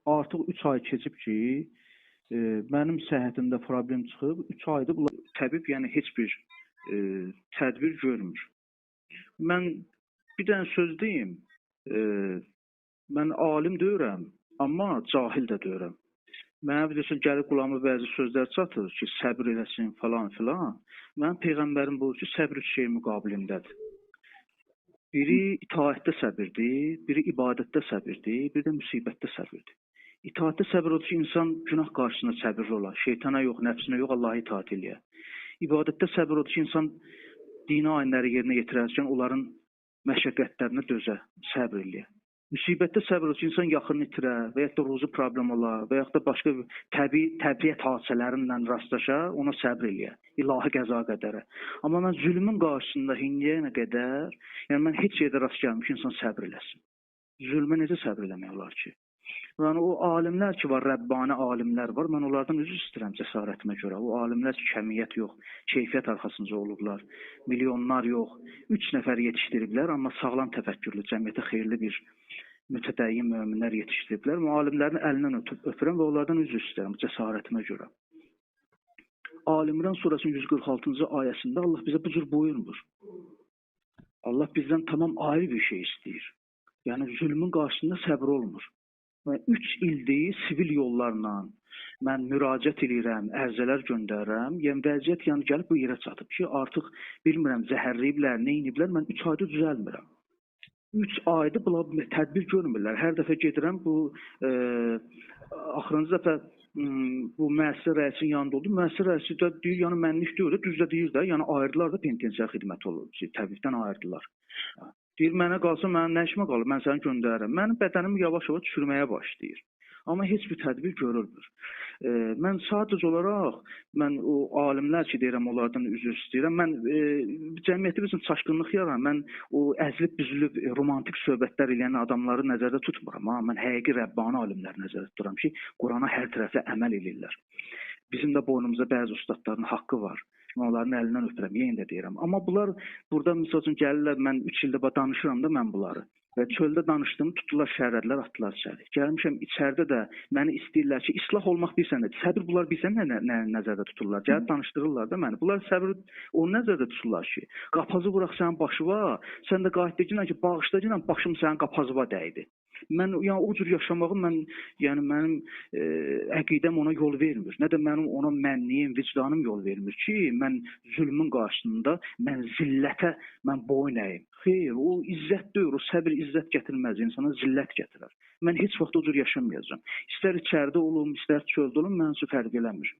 artıq 3 ay keçib ki, mənim səhhətimdə problem çıxıb, 3 aydır bunlar təbib yəni heç bir tədbir görmür. Mən bir dənə söz deyim, mən alim deyirəm, amma cahil də deyirəm. Mənə bilirsən, gəlib qulağıma bəzi sözlər çatır ki, səbr eləsin falan filan. Mənim Peyğəmbərim buyurur ki, səbr üç şey müqabilindədir. Biri itaətdə səbirdir, biri ibadətdə səbirdir, bir də müsibətdə səbirdir. İtaətdə səbir odur ki, insan günah qarşısında səbirli olar. Şeytana yox, nəfsinə yox, Allaha itaət eləyər. İbadətdə səbir odur ki, insan dini ayinləri yerinə yetirərkən onların məşəqqətlərinə dözə, səbr eləyər. Müsibətdə səbir odur ki, insan yaxınını itirər və ya da ruzi problem olar və ya da başqa təbiət hadisələrindən rastlaşar, ona səbr eləyər. İlahi qəza qədərə. Amma mən zülmün qarşısında indiyənə qədər, yəni mən heç yerdə rast gəlmiş insan səbr eləsin. Zülmə necə səbr eləmək olar ki? Yəni o alimlər ki var, Rəbbani alimlər var, mən onlardan üzr istəyirəm cəsarətimə görə. O alimlər ki, kəmiyyət yox, keyfiyyət arxasınca olurlar. Milyonlar yox, 3 nəfər yetişdiriblər, amma sağlam təfəkkürlü, cəmiyyətə xeyirli bir mütədəyyin möminlər yetişdiriblər. Alimlərin əlindən öpürəm və onlardan üzr istəyirəm cəsarətimə görə. Ali-İmran surəsinin 146-cı ayəsində Allah bizə bu cür buyurmur. Allah bizdən tamam ayrı bir şey istəyir. Yəni zülmün qarşısında səbr olmur. 3 ildir sivil yollarla mən müraciət edirəm, ərizələr göndərirəm. Yəni vəziyyət yəni gəlib bu yerə çatıb ki, artıq bilmirəm zəhərləyiblər, nə ediblər, mən 3 ayda düzəlmirəm. 3 ayda bunlar tədbir görmürlər. Hər dəfə gedirəm bu axırıncı dəfə bu müəssisə rəisinin yanında oldu. Müəssisə rəisi də deyir, yəni mənlik deyir, düzdür deyir də, yəni ayırdılar da penitensiar xidməti olur ki, təbibdən ayırdılar. Deyir, mənə qalsa mənim nə işimə qalır, mən səni göndərirəm. Mənim bədənim yavaş-yavaş çürüməyə başlayır. Amma heç bir tədbir görülmür. Mən sadəcə olaraq, mən o alimlər ki, deyirəm, onlardan üzr istəyirəm. Mən cəmiyyətdə bizim çaşqınlıq yararan, mən o əzilib büzülüb romantik söhbətlər eləyən adamları nəzərdə tutmuram. Mən həqiqi Rəbbani alimləri nəzərdə tuturam ki, Qurana hər tərəfli əməl edirlər. Bizim də boynumuza bəzi ustadların haqqı var. Onların əlindən öpürəm, yenə də deyirəm. Amma bunlar burada misal üçün gəlirlər, mən 3 ildə danışıram da mən bunları. Və çöldə danışdığımı tutdular, şərrədilər, atdılar içəri. Gəlmişəm içəridə də məni istəyirlər ki, islah olmaq bilsən də, səbir bunlar bilsən nə nəzərdə tuturlar. Gəlib danışdırırlar da məni. Bunlar səbir onu nəzərdə tuturlar ki, qapazı vuraq sənin başıva, sən də qayıtdacınla ki, bağışdacınla başım sənin qapazıva dəydi. Mən yəni o cür yaşamağı mənim əqidəm ona yol vermir. Nə də mənim ona mənliyim, vicdanım yol vermir ki, mən zülmün qarşısında mən zillətə boyun əyim. Xeyr, o izzət deyil, o səbir izzət gətirməz, insana zillət gətirər. Mən heç vaxt o cür yaşamayacağam. İstər içəridə olum, istər çöldə olum, mənim üçün fərq eləmir.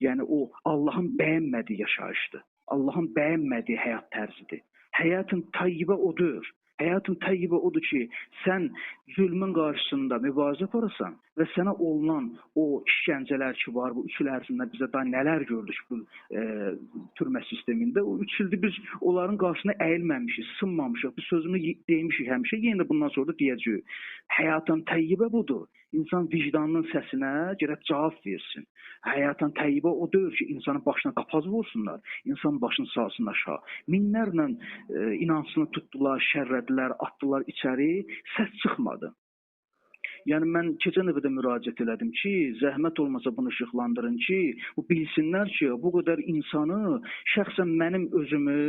Yəni o Allahın bəyənmədiyi yaşayışdır. Allahın bəyənmədiyi həyat tərzidir. Həyatın tayyibə odur. Həyatın təyyibə odur ki, sən zülmün qarşısında mübarizə aparasan və sənə olunan o işgəncələr ki var, bu 3 il ərzində bizə daha nələr gördük bu türmə sistemində. O 3 ildir biz onların qarşısına əyilməmişik, sınmamışıq, bu sözünü deymişik həmişə, yenə də bundan sonra da deyəcəyik. Həyatın təyyibə budur. İnsan vicdanının səsinə gərək cavab versin. Həyatın təyyibə o deyir ki, insanın başına qapaz vursunlar, insanın başını salsınlar aşağı. Minlərlə inancını tutdular, şərrədilər, atdılar içəri, səs çıxmadı. Yəni mən keçən dəfə də müraciət elədim ki, zəhmət olmasa bunu işıqlandırın ki, bu bilsinlər ki, bu qədər insanı şəxsən mənim özümü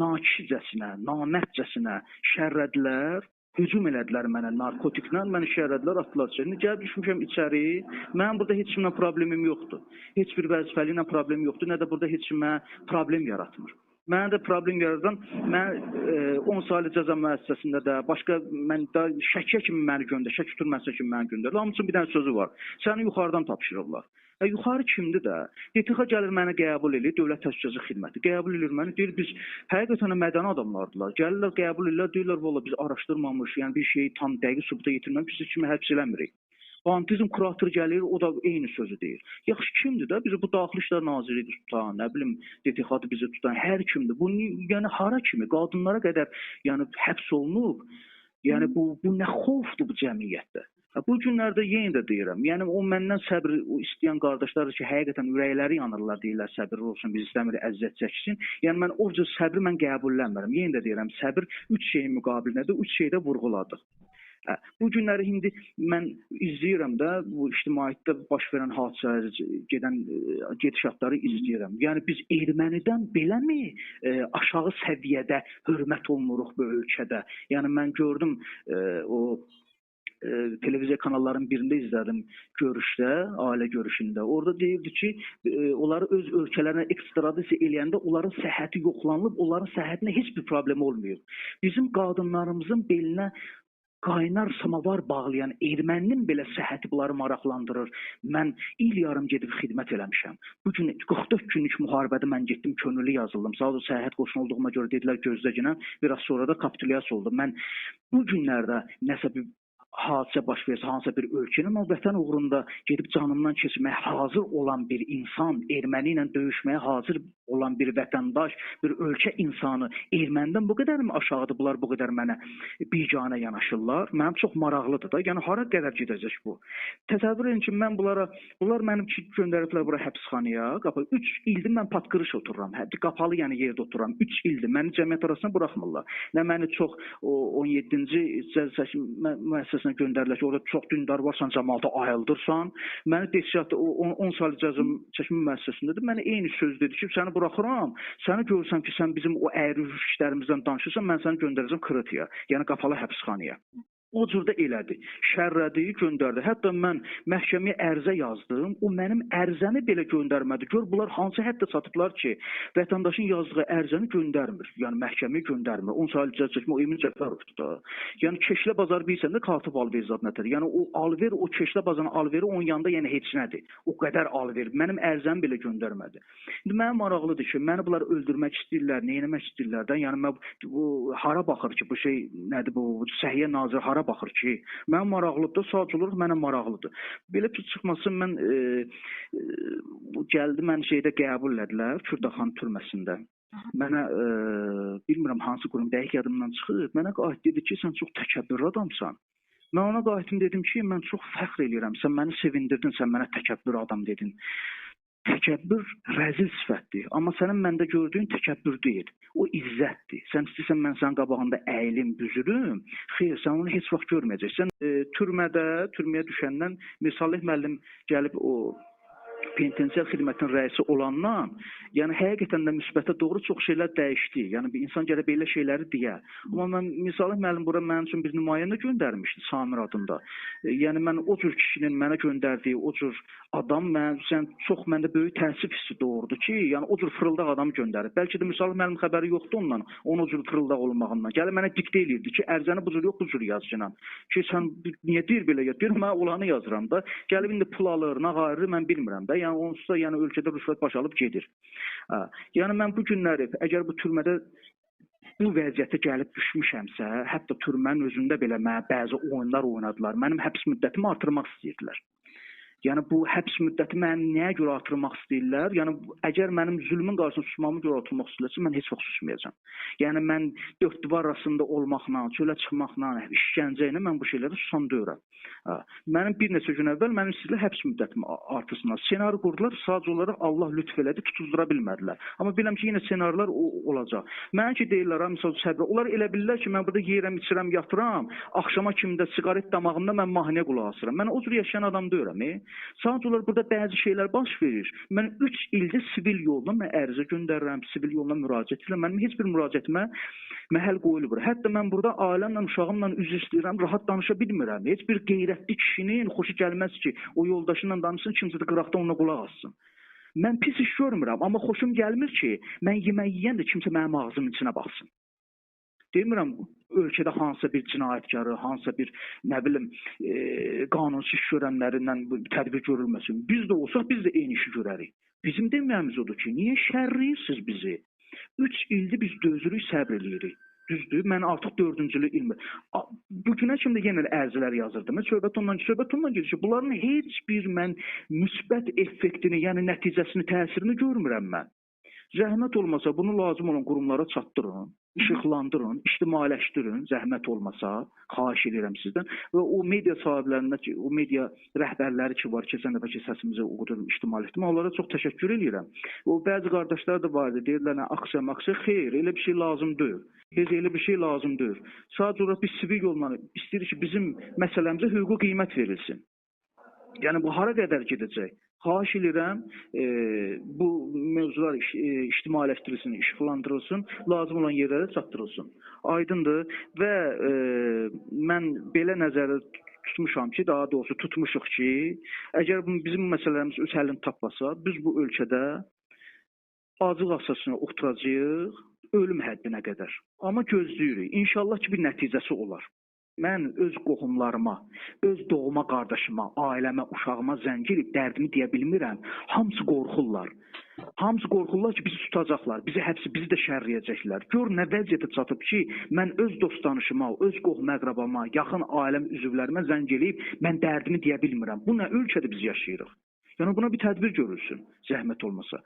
nakişcəsinə, namətcəsinə şərrədilər. Hücum elədilər mənə narkotiklə, məni şəhərədilər, atdılar içəri. Gəlib düşmüşəm içəri, mənim burada heç kimlə problemim yoxdur. Heç bir vəzifəli ilə problem yoxdur, nə də burada heç kimə problem yaratmır. Mənə də problem yaradan, mən 10 saylı cəza müəssisəsində də, başqa mən də şəkiyə kimi məni göndər, şək tutulması kimi məni göndər. Hamısının bir dənə sözü var, səni yuxarıdan tapşırırlar. Yuxarı kimdir də? DTX gəlir mənə qəbul edir, Dövlət Təhlükəsizlik Xidməti. Qəbul edir məni, deyir biz həqiqətən mədəni adamlardılar. Gəlirlər, qəbul edirlər, deyirlər valla biz araşdırmamış, yəni bir şeyi tam dəqiq sübuta yetirməmiş, biz kimi həbs eləmirik. Bantizm kuratoru gəlir, o da eyni sözü deyir. Yaxşı kimdir də? Bizi bu Daxili İşlər Nazirliyi tutan, nə bilim, DTX-ı bizi tutan hər kimdir? Bu yəni hara kimi qadınlara qədər yəni həbs olunub. Yəni bu nə xofdur bu cəmiyyətdə. Bu günlərdə yenə də deyirəm, yəni o məndən səbr istəyən qardaşlar ki, həqiqətən ürəkləri yanırlar, deyirlər səbirli olsun, biz istəmirik əziyyət çəksin. Yəni mən o cür səbri mən qəbulləmirəm. Yenə də deyirəm, səbir 3 şeyin müqabilində 3 şeydə vurğuladıq. Bu günləri indi mən izləyirəm də, bu ictimaiyyətdə baş verən hadisələri, gedişatları izləyirəm. Yəni biz ermənidən beləmi aşağı səviyyədə hörmət olmuruq bu ölkədə? Yəni mən gördüm o televiziya kanallarının birində izlədim görüşdə, ailə görüşündə. Orada deyirdi ki, onları öz ölkələrinə ekstradisiya eləyəndə onların səhhəti yoxlanılıb, onların səhhətinə heç bir problem olmuyor. Bizim qadınlarımızın belinə qaynar samavar bağlayan erməninin belə səhhəti bunları maraqlandırır. Mən il yarım gedib xidmət eləmişəm. Bugün 44 günlük müharibədə mən getdim, könüllü yazıldım. Sadəcə səhhət qoşunu olduğuma görə dedilər gözləginən, biraz sonra da kapitulyasiya oldu. Mən bu günlərdə nəsə bir hadisə baş versə, hansısa bir ölkənin o vətən uğrunda gedib canından keçməyə hazır olan bir insan, erməni ilə döyüşməyə hazır olan bir vətəndaş, bir ölkə insanı ermənidən bu qədər mi aşağıdır? Bunlar bu qədər mənə biganə yanaşırlar. Mənim çox maraqlıdır da. Yəni hara qədər gedəcək bu? Təsəvvür edin ki, bunlar mənim göndəriblər bura həbsxanaya. 3 ildir mən patqırış otururam. Qapalı yəni yerdə otururam. 3 ildir məni cəmiyyət arasına buraxmırlar. Nə məni çox 17-ci cəza müəssisəsinə göndərirlər ki, orada çox dündar varsan, cəmaata ayıldırsan. Məni desiyat 10 saylı cəza çəkmə müəssisəsindədir. Mənə eyni söz dedi ki, səni buraxıram. Səni görsəm ki, sən bizim o əyri işlərimizdən danışırsan, mən səni göndərəcəm Krıtıya, yəni qapalı həbsxanaya. O cürdə elədi. Şərrədi, göndərdi. Hətta mən məhkəməyə ərizə yazdım. O mənim ərizəni belə göndərmədi. Gör, bunlar hansı həddə çatıblar ki, vətəndaşın yazdığı ərizəni göndərmir. Yəni məhkəməyə göndərmir. 10 saylı cəza çəkmə o Emin Cəfərovdur da. Yəni Keşlə bazarı bilirsən də Katib alver zad nədir? Yəni o alver, o Keşlə bazarının alveri onun yanında yəni heç nədir. O qədər alver. Mənim ərizəmi belə göndərmədi. İndi mənə maraqlıdır ki, məni bunlar öldürmək istəyirlər, nə etmək istəyirlər də. Yəni mən bu hara baxır ki, bu şey nədir bu? Səhiyyə naziri hara baxır ki, mən maraqlıdır, sadəcə olaraq mənə maraqlıdır. Belə ki, çıxmasın, mən gəldi, mən şeydə qəbul elədilər, Kürdəxan türməsində. Mənə, bilmirəm hansı qurum, dəqiq yadımdan çıxıb, mənə qayıt dedi ki, sən çox təkəbbürlü adamsan. Mən ona qayıtım dedim ki, mən çox fəxr eləyirəm, sən məni sevindirdin, sən mənə təkəbbürlü adam dedin. Təkəbbür rəzil sifətdir. Amma sənin məndə gördüyün təkəbbür deyil. O izzətdir. Sən istəyirsən mən sənin qabağında əyilim, büzülüm. Xeyr, sən onu heç vaxt görməyəcəksən. Türməyə düşəndən Salih müəllim gəlib o penitensiar xidmətin rəisi olandan, yəni həqiqətən də müsbətə doğru çox şeylər dəyişdi. Yəni bir insan gələ belə şeyləri deyə. Amma mən Salih müəllim bura mənim üçün bir nümayəndə göndərmişdi Samir adında. Yəni mən o cür kişinin mənə göndərdiyi o cür adam çox məndə böyük təəssüf hissi doğurdu ki, yəni o cür fırıldaq adam göndərib. Bəlkə də Salih müəllim xəbəri yoxdur ondan, onun o cür fırıldaq olmağından. Gəlib mənə diktə eləyirdi ki, ərizəni bu cür yox, bu cür yazıcınan. Ki sən niyə deyir belə ya? Deyir mən olanı yazıram da. Gəlib indi pul alır, nə qayırır mən bilmirəm də. Yəni onsuz da yəni ölkədə rüşvət baş alıb gedir. Yəni mən bu günləri əgər bu türmədə bu vəziyyətə gəlib düşmüşəmsə, hətta türmənin özündə belə mənə bəzi oyunlar oynadılar. Mənim həbs müddətimi artırmaq istəyirdilər. Yəni bu həbs müddəti mənim nəyə görə artırmaq istəyirlər? Yəni əgər mənim zülmün qarşısında susmamı görə artırmaq istəyirlərsə, mən heç vaxt susmayacağam. Yəni mən dörd divar arasında olmaqla, çölə çıxmaqla, işgəncə ilə mən bu şeylərə susan deyirəm. Mənim bir neçə gün əvvəl mənim istəyirlər həbs müddətimi artırsınlar. Senari qurdular, sadəcə olaraq Allah lütf elədi, tutuzdura bilmədilər. Amma biləm ki, yenə senarilər olacaq. Mənə ki deyirlər, misal səbr, onlar elə bilirlər ki, mən burada yeyirəm, içirəm, yatıram, axşama kimi də siqaret damağımda mən mahnıya qulaq asıram. Mən o cür yaşayan adam deyirəm. Sadəcə olaraq burada bəzi şeylər baş verir. Mən 3 ildə sivil yolla mən ərizə göndərirəm, sivil yolla müraciət edirəm. Mənim heç bir müraciətimə məhəl qoyulmur. Hətta mən burada ailəmlə, uşağımla üzr istəyirəm, rahat danışa bilmirəm. Heç bir qeyrətli kişinin xoşu gəlməz ki, o yoldaşıyla danışsın, kimsə də qıraqda ona qulaq assın. Mən pis iş görmürəm, amma xoşum gəlmir ki, mən yemək yeyən də kimsə mənim ağzımın içinə baxsın. Demirəm, ölkədə hansısa bir cinayətkarı, hansısa bir, nə bilim, qanunsuz iş görənlərindən tədbir görülməsin. Biz də olsaq, biz də eyni işi görərik. Bizim deməyimiz odur ki, niyə şərləyirsiniz bizi? 3 ildir biz dözürük, səbr eləyirik. Düzdür, mən artıq 4-cülük ilmir. Bugünə kimi də yenə ərizələr yazırdım. Söhbət ondan gedir ki, bunların heç bir mən müsbət effektini, yəni nəticəsini, təsirini görmürəm mən. Zəhmət olmasa bunu lazım olan qurumlara çatdırın. işıqlandırın, ictimailəşdirin, zəhmət olmasa, xahiş edirəm sizdən. Və o media sahiblərinə ki, o media rəhbərləri ki var, keçən dəfəki səsimizi o qədər ictimailəşdirmə, onlara çox təşəkkür edirəm. O bəzi qardaşlar da var idi, deyirlər, aksiya, xeyr, elə bir şey lazım deyil. Heç elə bir şey lazım deyil. Sadəcə olaraq biz sivil yolla istəyirik ki, bizim məsələmizə hüquqi qiymət verilsin. Yəni bu hara qədər gedəcək? Xahiş edirəm, bu mövzular ictimailəşdirilsin, işıqlandırılsın, lazım olan yerlərə çatdırılsın. Aydındır və mən belə nəzərdə tutmuşam ki, daha doğrusu tutmuşuq ki, əgər bizim məsələlərimiz öz həllini tapmasa, biz bu ölkədə acıq əsasına oturacağıq, ölüm həddinə qədər. Amma gözləyirik. İnşallah ki, bir nəticəsi olar. Mən öz qohumlarıma, öz doğma qardaşıma, ailəmə, uşağıma zəng edib dərdimi deyə bilmirəm. Hamısı qorxurlar. Hamısı qorxurlar ki, bizi tutacaqlar, bizi də şərləyəcəklər. Gör nə vəziyyətə çatıb ki, mən öz dost tanışıma, öz qohum əqrabama, yaxın ailəm üzvlərimə zəng edib mən dərdimi deyə bilmirəm. Bu nə ölkədə biz yaşayırıq? Yəni buna bir tədbir görülsün, zəhmət olmasa.